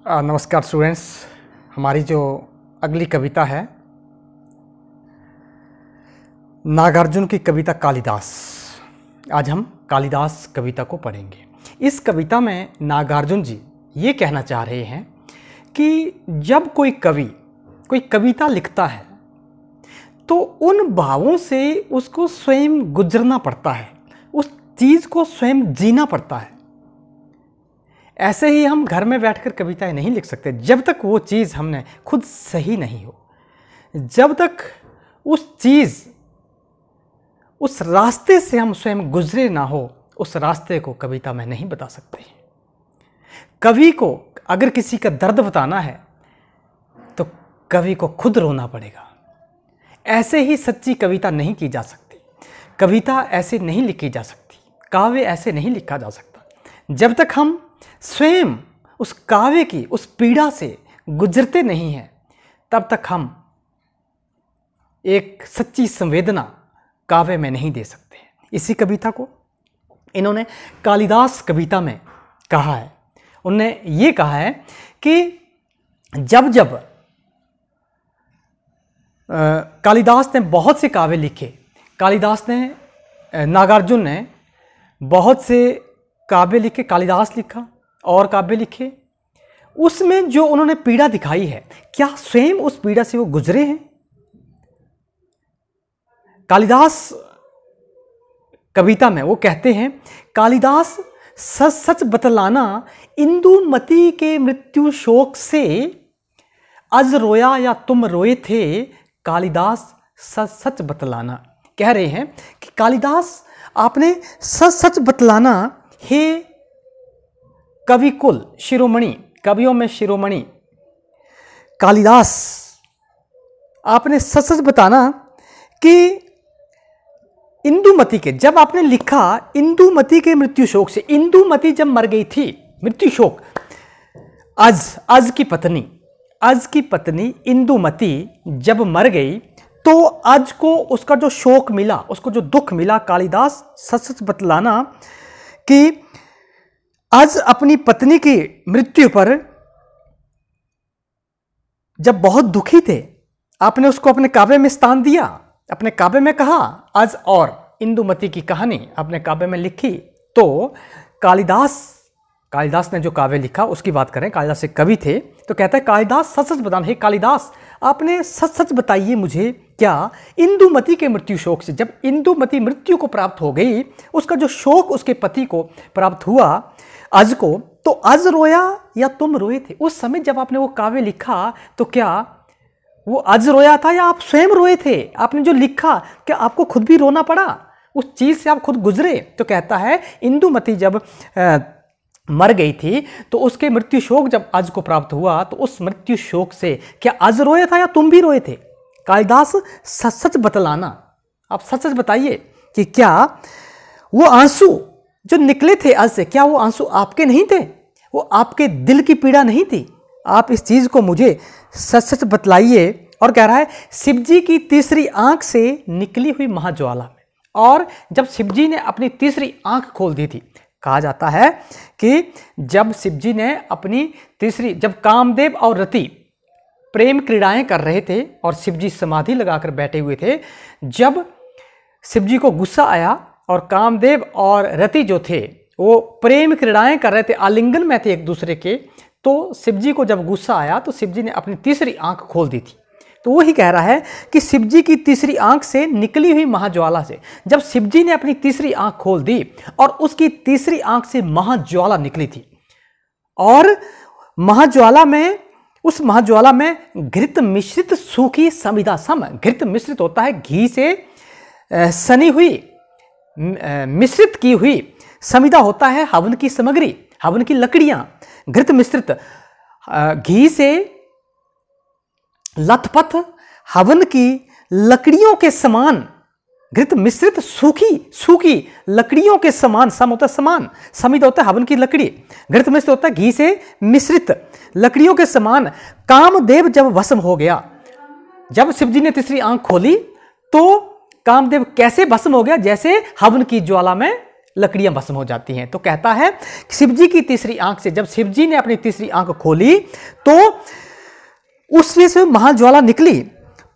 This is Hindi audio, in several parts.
नमस्कार स्टूडेंट्स। हमारी जो अगली कविता है नागार्जुन की कविता कालिदास। आज हम कालिदास कविता को पढ़ेंगे। इस कविता में नागार्जुन जी ये कहना चाह रहे हैं कि जब कोई कवि कोई कविता लिखता है तो उन भावों से उसको स्वयं गुजरना पड़ता है, उस चीज़ को स्वयं जीना पड़ता है। ऐसे ही हम घर में बैठकर कविताएं नहीं लिख सकते जब तक वो चीज़ हमने खुद सही नहीं हो, जब तक उस चीज़ उस रास्ते से हम स्वयं गुजरे ना हो, उस रास्ते को कविता में नहीं बता सकते। कवि को अगर किसी का दर्द बताना है तो कवि को खुद रोना पड़ेगा। ऐसे ही सच्ची कविता नहीं की जा सकती, कविता ऐसे नहीं लिखी जा सकती, काव्य ऐसे नहीं लिखा जा सकता जब तक हम स्वयं उस काव्य की उस पीड़ा से गुजरते नहीं हैं। तब तक हम एक सच्ची संवेदना काव्य में नहीं दे सकते। इसी कविता को इन्होंने कालिदास कविता में कहा है। उन्होंने ये कहा है कि जब जब कालिदास ने बहुत से काव्य लिखे, कालिदास ने नागार्जुन ने बहुत से काव्य लिखे, कालिदास लिखा और काव्य लिखे, उसमें जो उन्होंने पीड़ा दिखाई है क्या स्वयं उस पीड़ा से वो गुजरे हैं? कालिदास कविता में वो कहते हैं, कालिदास सच सच बतलाना इंदुमती के मृत्यु शोक से, अज रोया या तुम रोए थे, कालिदास सच सच बतलाना। कह रहे हैं कि कालिदास आपने सच सच बतलाना, हे कवि कुल शिरोमणि, कवियों में शिरोमणि कालिदास, आपने सच सच बताना कि इंदुमती के, जब आपने लिखा इंदुमती के मृत्यु शोक से, इंदुमती जब मर गई थी, मृत्यु शोक, अज की पत्नी इंदुमती जब मर गई तो अज को उसका जो शोक मिला, उसको जो दुख मिला, कालिदास सच सच बतलाना कि आज अपनी पत्नी की मृत्यु पर जब बहुत दुखी थे, आपने उसको अपने काव्य में स्थान दिया, अपने काव्य में कहा आज, और इंदुमती की कहानी अपने काव्य में लिखी। तो कालिदास ने जो काव्य लिखा उसकी बात करें, कालिदास एक कवि थे, तो कहता है कालिदास सच सच बताना, हे कालिदास आपने सच सच बताइए मुझे, क्या इंदुमती के मृत्यु शोक से, जब इंदुमती मृत्यु को प्राप्त हो गई, उसका जो शोक उसके पति को प्राप्त हुआ अज को, तो अज रोया या तुम रोए थे? उस समय जब आपने वो काव्य लिखा तो क्या वो अज रोया था या आप स्वयं रोए थे? आपने जो लिखा क्या आपको खुद भी रोना पड़ा, उस चीज से आप खुद गुजरे? तो कहता है इंदुमती जब मर गई थी तो उसके मृत्यु शोक जब अज को प्राप्त हुआ तो उस मृत्यु शोक से क्या अज रोया था या तुम भी रोए थे? कालिदास सच सच बतलाना, आप सच सच बताइए कि क्या वो आंसू जो निकले थे अज से, क्या वो आंसू आपके नहीं थे? वो आपके दिल की पीड़ा नहीं थी? आप इस चीज को मुझे सच सच बतलाइए। और कह रहा है शिवजी की तीसरी आंख से निकली हुई महाज्वाला में, और जब शिवजी ने अपनी तीसरी आंख खोल दी थी, कहा जाता है कि जब शिवजी ने अपनी तीसरी, जब कामदेव और रति प्रेम क्रीड़ाएं कर रहे थे और शिवजी समाधि लगाकर बैठे हुए थे, जब शिवजी को गुस्सा आया और कामदेव और रति जो थे वो प्रेम क्रीड़ाएं कर रहे थे, आलिंगन में थे एक दूसरे के, तो शिवजी को जब गुस्सा आया तो शिवजी ने अपनी तीसरी आंख खोल दी थी। तो वही कह रहा है कि शिवजी की तीसरी आंख से निकली हुई महाज्वाला से, जब शिवजी ने अपनी तीसरी आंख खोल दी और उसकी तीसरी आंख से महाज्वाला निकली थी, और महाज्वाला में, उस महाज्वाला में घृत मिश्रित सूखी समिधा सम, घृत मिश्रित होता है घी से सनी हुई, मिश्रित की हुई, समिधा होता है हवन की सामग्री, हवन की लकड़ियां, घृत मिश्रित घी से लथपथ हवन की लकड़ियों के समान, घृत मिश्रित सूखी लकड़ियों के समान, सम होता है समान, समिधा होता है हवन की लकड़ी, घृत मिश्रित होता है घी से मिश्रित लकड़ियों के समान, कामदेव जब भस्म हो गया, जब शिवजी ने तीसरी आंख खोली तो कामदेव कैसे भस्म हो गया? जैसे हवन की ज्वाला में लकड़ियां भस्म हो जाती हैं। तो कहता है शिव जी की तीसरी आंख से, जब शिव जी ने अपनी तीसरी आंख खोली तो उसमें से महाज्वाला निकली,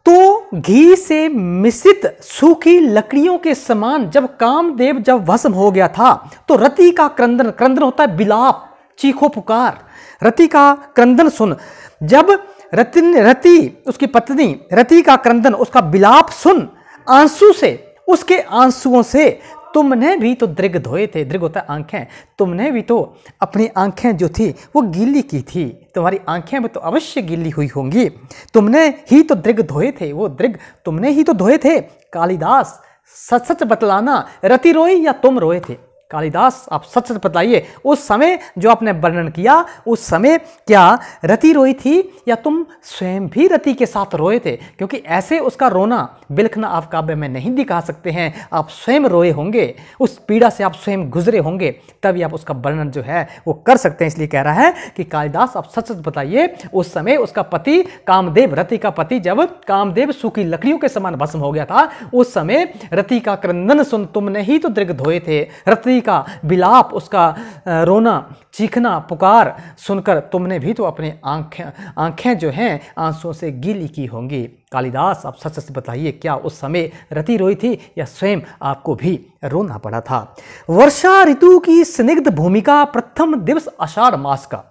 तो घी से मिश्रित सूखी लकड़ियों के समान जब कामदेव जब भस्म हो गया था, तो रति का क्रंदन, क्रंदन होता है बिलाप, चीखो पुकार, रति का क्रंदन सुन, जब रति उसकी पत्नी रति का क्रंदन, उसका बिलाप सुन, आंसू से, उसके आंसुओं से तुमने भी तो दृग धोए थे, दृग होता है आंखें, तुमने भी तो अपनी आंखें जो थी वो गीली की थी, तुम्हारी आंखें भी तो अवश्य गीली हुई होंगी, तुमने ही तो दृग धोए थे, वो दृग तुमने ही तो धोए थे। कालिदास सच सच बतलाना, रति रोई या तुम रोए थे? कालिदास आप सच सच बताइए, उस समय जो आपने वर्णन किया, उस समय क्या रति रोई थी या तुम स्वयं भी रति के साथ रोए थे? क्योंकि ऐसे उसका रोना बिलखना आप काव्य में नहीं दिखा सकते हैं, आप स्वयं रोए होंगे, उस पीड़ा से आप स्वयं गुजरे होंगे, तभी आप उसका वर्णन जो है वो कर सकते हैं। इसलिए कह रहा है कि कालिदास आप सच सच बताइए, उस समय उसका पति कामदेव, रति का पति, जब कामदेव सूखी लकड़ियों के समान भस्म हो गया था, उस समय रति का क्रंदन सुन तुमने ही तो दृग धोए थे, रति का बिलाप, उसका रोना, चीखना, पुकार सुनकर तुमने भी तो अपने आंखें जो हैं आंसुओं से गीली की होंगी। कालिदास आप सच सच बताइए, क्या उस समय रति रोई थी या स्वयं आपको भी रोना पड़ा था? वर्षा ऋतु की स्निग्ध भूमिका, प्रथम दिवस आषाढ़ मास का।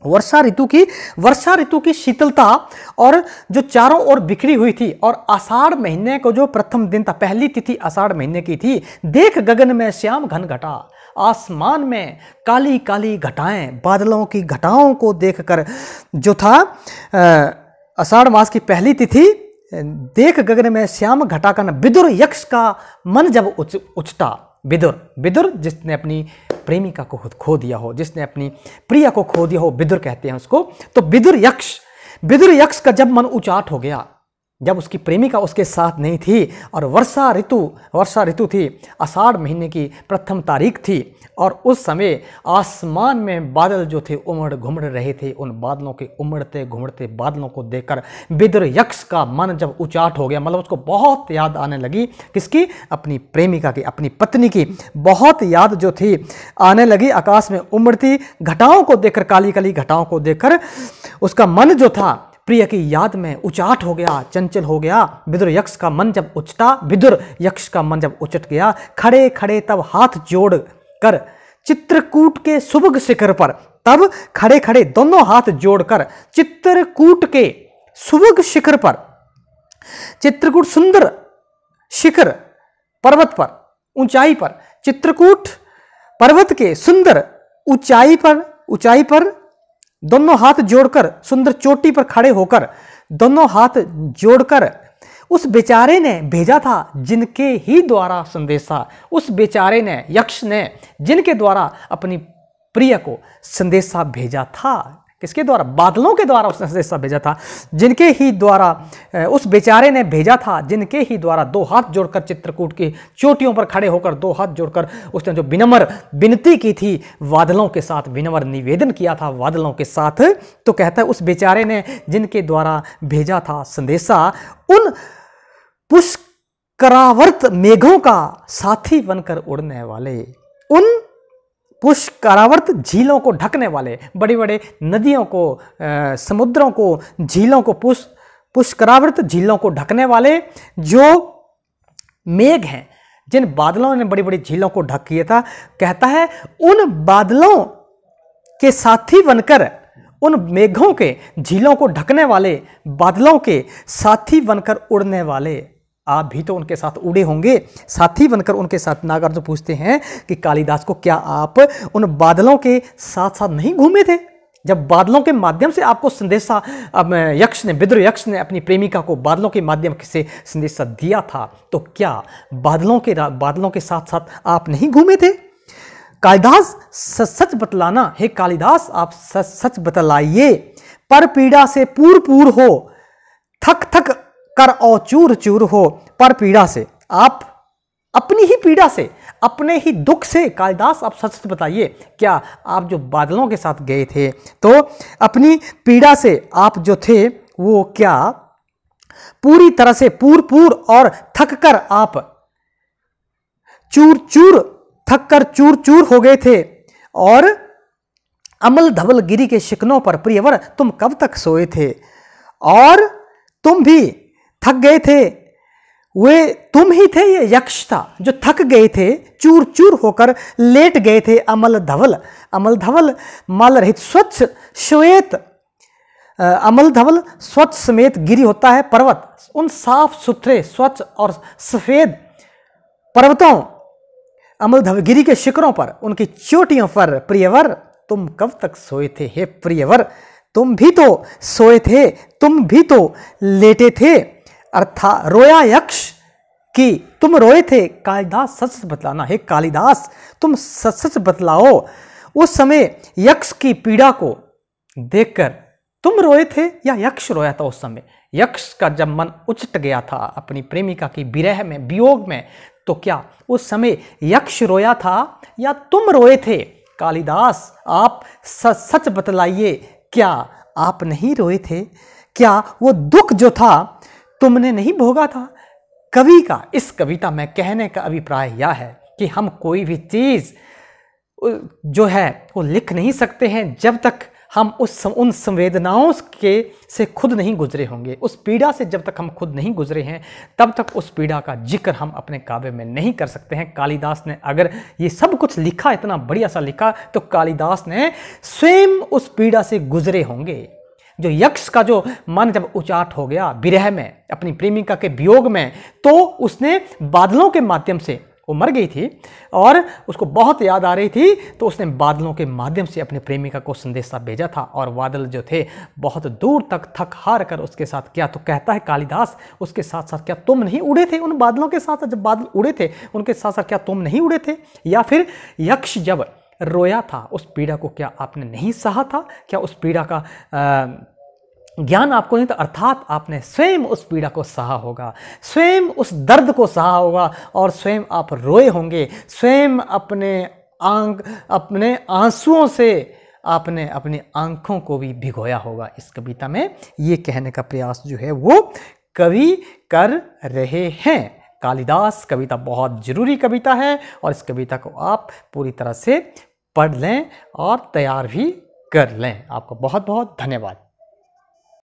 वर्षा ऋतु की शीतलता और जो चारों ओर बिखरी हुई थी, और आषाढ़ महीने को जो प्रथम दिन था, पहली तिथि आषाढ़ महीने की थी, देख गगन में श्याम घन घटा, आसमान में काली काली घटाएं, बादलों की घटाओं को देखकर जो था आषाढ़ मास की पहली तिथि, देख गगन में श्याम घटा का विदुर यक्ष का मन जब उछटा, विदुर जिसने अपनी प्रेमिका को खो दिया हो, जिसने अपनी प्रिया को खो दिया हो, विदुर कहते हैं उसको। तो विदुर यक्ष का जब मन उचाट हो गया, जब उसकी प्रेमिका उसके साथ नहीं थी, और वर्षा ऋतु थी, आषाढ़ महीने की प्रथम तारीख थी, और उस समय आसमान में बादल जो थे उमड़ घुमड़ रहे थे, उन बादलों के उमड़ते घुमड़ते बादलों को देखकर विदुर यक्ष का मन जब उचाट हो गया, मतलब उसको बहुत याद आने लगी, किसकी? अपनी प्रेमिका की, अपनी पत्नी की बहुत याद जो थी आने लगी। आकाश में उमड़ती घटाओं को देखकर, काली काली घटाओं को देखकर उसका मन जो था प्रिय की याद में उचाट हो गया, चंचल हो गया। विदुर यक्ष का मन जब उचट गया, खड़े खड़े तब हाथ जोड़ कर चित्रकूट के सुबग शिखर पर, तब खड़े खड़े दोनों हाथ जोड़कर चित्रकूट के सुबग शिखर पर, चित्रकूट सुंदर शिखर पर्वत पर, ऊंचाई पर, चित्रकूट पर्वत के सुंदर ऊंचाई पर दोनों हाथ जोड़कर, सुंदर चोटी पर खड़े होकर दोनों हाथ जोड़कर उस बेचारे ने भेजा था जिनके ही द्वारा संदेशा, उस बेचारे ने, यक्ष ने जिनके द्वारा अपनी प्रिय को संदेशा भेजा था, किसके द्वारा? बादलों के द्वारा उसने संदेशा भेजा था, जिनके ही द्वारा उस बेचारे ने भेजा था, जिनके ही द्वारा दो हाथ जोड़कर चित्रकूट की चोटियों पर खड़े होकर दो हाथ जोड़कर उसने जो विनम्र विनती की थी बादलों के साथ, विनम्र निवेदन किया था बादलों के साथ, तो कहता है उस बेचारे ने जिनके द्वारा भेजा था संदेशा, उन पुष्करावर्त मेघों का साथी बनकर उड़ने वाले, उन पुष्करावर्त झीलों को ढकने वाले, बड़ी बड़े नदियों को, समुद्रों को, झीलों को, पुष्करावर्त झीलों को ढकने वाले जो मेघ हैं, जिन बादलों ने बड़ी बड़ी झीलों को ढक किया था, कहता है उन बादलों के साथी बनकर, उन मेघों के, झीलों को ढकने वाले बादलों के साथी बनकर उड़ने वाले, आप भी तो उनके साथ उड़े होंगे, साथी बनकर उनके साथ। नागार्जुन पूछते हैं कि कालिदास को, क्या आप उन बादलों के साथ साथ नहीं घूमे थे? जब बादलों के माध्यम से आपको संदेशा विदुर यक्ष ने अपनी प्रेमिका को बादलों के माध्यम से संदेशा दिया था, तो क्या बादलों के साथ साथ आप नहीं घूमे थे? कालिदास सच बतलाना, हे कालिदास आप सच बतलाइए, पर पीड़ा से पूर हो, थक थक कर और चूर चूर हो, पर पीड़ा से, आप अपनी ही पीड़ा से, अपने ही दुख से, कालिदास आप सच सच बताइए, क्या आप जो बादलों के साथ गए थे तो अपनी पीड़ा से आप जो थे वो क्या पूरी तरह से पूर और थक कर आप चूर चूर थक कर चूर चूर हो गए थे और अमल धवल गिरी के शिकनों पर प्रियवर तुम कब तक सोए थे। और तुम भी थक गए थे, वे तुम ही थे, ये यक्ष था जो थक गए थे, चूर चूर होकर लेट गए थे। अमल धवल मल रहित स्वच्छ श्वेत, अमल धवल स्वच्छ समेत गिरी होता है पर्वत, उन साफ सुथरे स्वच्छ और सफेद पर्वतों अमल धवल गिरी के शिखरों पर, उनकी चोटियों पर प्रियवर तुम कब तक सोए थे। हे प्रियवर, तुम भी तो सोए थे, तुम भी तो लेटे थे, अर्थात रोया यक्ष कि तुम रोए थे। कालिदास सच सच बतलाना, हे कालिदास तुम सच सच बतलाओ, उस समय यक्ष की पीड़ा को देखकर तुम रोए थे या यक्ष रोया था उस समय। यक्ष का जब मन उचट गया था अपनी प्रेमिका की विरह में, वियोग में, तो क्या उस समय यक्ष रोया था या तुम रोए थे। कालिदास आप सच सच बतलाइए, क्या आप नहीं रोए थे? क्या वो दुख जो था तुमने नहीं भोगा था? कवि का इस कविता में कहने का अभिप्राय यह है कि हम कोई भी चीज जो है वो लिख नहीं सकते हैं जब तक हम उन संवेदनाओं के से खुद नहीं गुजरे होंगे। उस पीड़ा से जब तक हम खुद नहीं गुजरे हैं तब तक उस पीड़ा का जिक्र हम अपने काव्य में नहीं कर सकते हैं। कालिदास ने अगर ये सब कुछ लिखा, इतना बढ़िया सा लिखा, तो कालिदास ने स्वयं उस पीड़ा से गुजरे होंगे। जो यक्ष का जो मन जब उचाट हो गया विरह में, अपनी प्रेमिका के वियोग में, तो उसने बादलों के माध्यम से, वो मर गई थी और उसको बहुत याद आ रही थी, तो उसने बादलों के माध्यम से अपने प्रेमिका को संदेशा भेजा था। और बादल जो थे बहुत दूर तक थक हार कर उसके साथ क्या, तो कहता है कालिदास उसके साथ साथ क्या तुम नहीं उड़े थे उन बादलों के साथ? जब बादल उड़े थे उनके साथ साथ क्या तुम नहीं उड़े थे? या फिर यक्ष जब रोया था उस पीड़ा को क्या आपने नहीं सहा था? क्या उस पीड़ा का ज्ञान आपको नहीं था? अर्थात आपने स्वयं उस पीड़ा को सहा होगा, स्वयं उस दर्द को सहा होगा और स्वयं आप रोए होंगे, स्वयं अपने आंसुओं से आपने अपनी आंखों को भी भिगोया होगा। इस कविता में ये कहने का प्रयास जो है वो कवि कर रहे हैं। कालिदास कविता बहुत जरूरी कविता है और इस कविता को आप पूरी तरह से पढ़ लें और तैयार भी कर लें। आपका बहुत बहुत धन्यवाद।